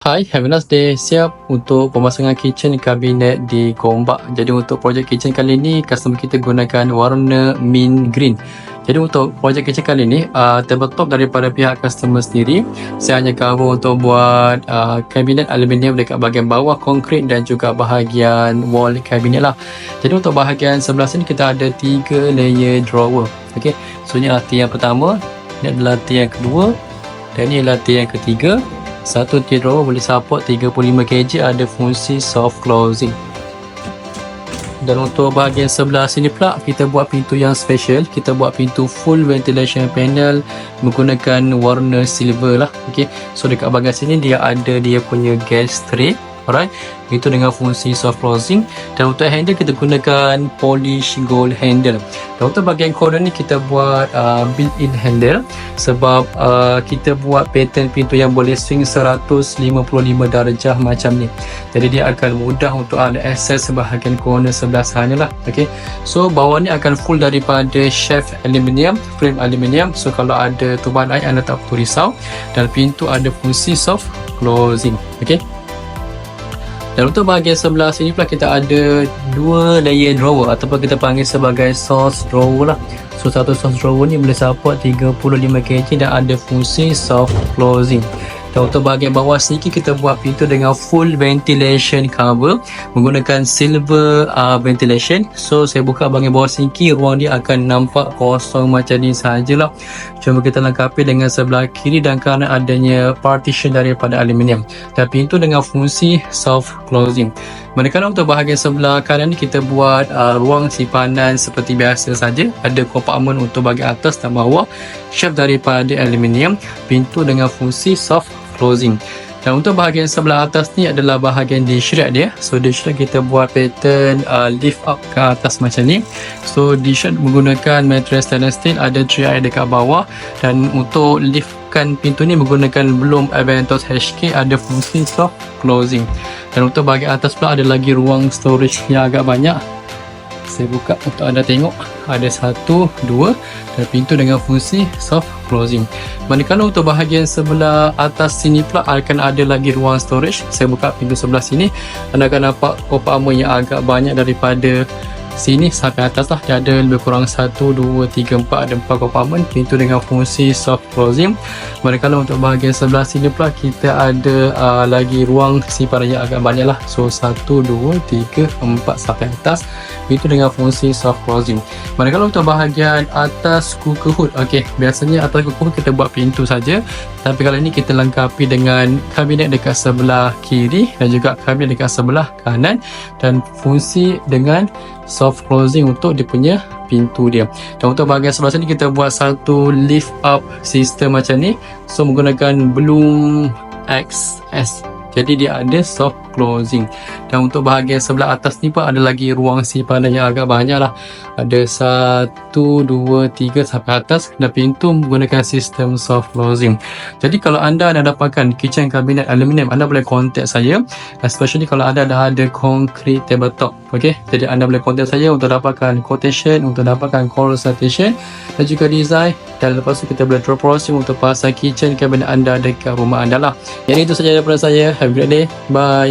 Hai, have a nice day. Siap untuk pemasangan kitchen kabinet di Gombak. Jadi untuk projek kitchen kali ni, customer kita gunakan warna mint green. Jadi untuk projek kitchen kali ni, tabletop daripada pihak customer sendiri. Saya hanya cover untuk buat kabinet aluminium dekat bahagian bawah konkrit dan juga bahagian wall kabinet lah. Jadi untuk bahagian sebelah sini kita ada 3 layer drawer. Okay, so ini adalah tier yang pertama, ini adalah tier yang kedua dan ini adalah tier yang ketiga. Satu tier drawer boleh support 35 kg, ada fungsi soft closing. Dan untuk bahagian sebelah sini pula kita buat pintu yang special. Kita buat pintu full ventilation panel menggunakan warna silver lah. Okey. So dekat bahagian sini dia ada dia punya gas tray. Alright, itu dengan fungsi soft closing. Dan untuk handle kita gunakan polish gold handle. Dan untuk bahagian corner ni kita buat built-in handle sebab kita buat pattern pintu yang boleh swing 155 darjah macam ni. Jadi dia akan mudah untuk anda access bahagian corner sebelah sana lah. Okay, so bawah ni akan full daripada shaft aluminium, frame aluminium. So kalau ada tubahan air anda tak perlu risau. Dan pintu ada fungsi soft closing. Okay. Dan untuk bahagian sebelah sini pula kita ada 2 layer drawer ataupun kita panggil sebagai sauce drawer lah. So satu sauce drawer ni boleh support 35 kg dan ada fungsi soft closing. Dan untuk bahagian bawah sedikit kita buat pintu dengan full ventilation cover menggunakan silver ventilation. So saya buka bahagian bawah sedikit, ruang dia akan nampak kosong macam ni sahajalah. Cuma kita lengkapi dengan sebelah kiri dan kanan adanya partition daripada aluminium. Dan pintu dengan fungsi soft closing. Manakala untuk bahagian sebelah kanan ni kita buat ruang simpanan seperti biasa saja. Ada kompartmen untuk bahagian atas dan bawah. Shaft daripada aluminium. Pintu dengan fungsi soft closing. Dan untuk bahagian sebelah atas ni adalah bahagian dish rack dia. So dish rack kita buat pattern lift up ke atas macam ni. So dish rack menggunakan mattress stainless steel, ada tray air dekat bawah. Dan untuk liftkan pintu ni menggunakan Bloom Aventos HK, ada fungsi soft closing. Dan untuk bahagian atas pula ada lagi ruang storage yang agak banyak. Saya buka untuk anda tengok, ada 1, 2 dan pintu dengan fungsi soft closing. Manakala untuk bahagian sebelah atas sini pula akan ada lagi ruang storage. Saya buka pintu sebelah sini, anda akan nampak kompartmen yang agak banyak daripada sini sampai atas lah. Dia ada lebih kurang 1, 2, 3, 4, ada 4 kompartmen, pintu dengan fungsi soft closing. Manakala untuk bahagian sebelah sini pula kita ada lagi ruang simpanan yang agak banyak lah. So 1, 2, 3, 4 sampai atas, pintu dengan fungsi soft closing. Manakala untuk bahagian atas cooker hood, okay, biasanya atas cooker hood kita buat pintu saja, tapi kali ini kita lengkapi dengan kabinet dekat sebelah kiri dan juga kabinet dekat sebelah kanan dan fungsi dengan soft closing untuk dia punya pintu dia. Dan untuk bahagian sebelah sini kita buat satu lift up system macam ni. So menggunakan Bloom XS. Jadi dia ada soft closing. Dan untuk bahagian sebelah atas ni pun ada lagi ruang simpanan yang agak banyak lah. Ada 1, 2, 3 sampai atas dan pintu menggunakan sistem soft closing. Jadi kalau anda nak dapatkan kitchen cabinet aluminium, anda boleh contact saya, especially kalau anda dah ada concrete tabletop. Okay, jadi anda boleh contact saya untuk dapatkan quotation, untuk dapatkan consultation dan juga design. Dan lepas tu kita boleh drop pricing untuk pasang kitchen cabinet anda dekat rumah anda lah. Yang itu saja daripada saya. Have a great day. Bye.